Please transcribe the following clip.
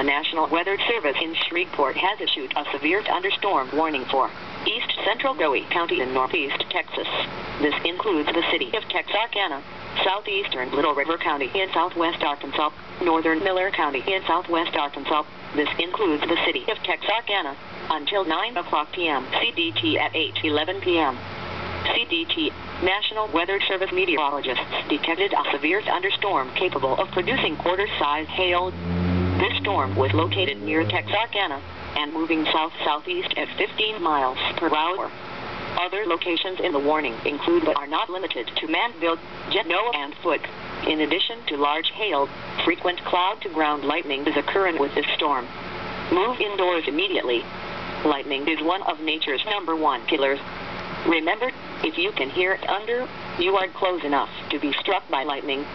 The National Weather Service in Shreveport has issued a severe thunderstorm warning for east central Bowie County in northeast Texas. This includes the city of Texarkana, southeastern Little River County in southwest Arkansas, northern Miller County in southwest Arkansas. This includes the city of Texarkana until 9 o'clock p.m. CDT at 8:11 p.m. CDT, National Weather Service meteorologists detected a severe thunderstorm capable of producing quarter-size hail. This storm was located near Texarkana and moving south-southeast at 15 miles per hour. Other locations in the warning include but are not limited to Mandeville, Genoa, and Fouke. In addition to large hail, frequent cloud-to-ground lightning is occurring with this storm. Move indoors immediately. Lightning is one of nature's #1 killers. Remember, if you can hear thunder, you are close enough to be struck by lightning.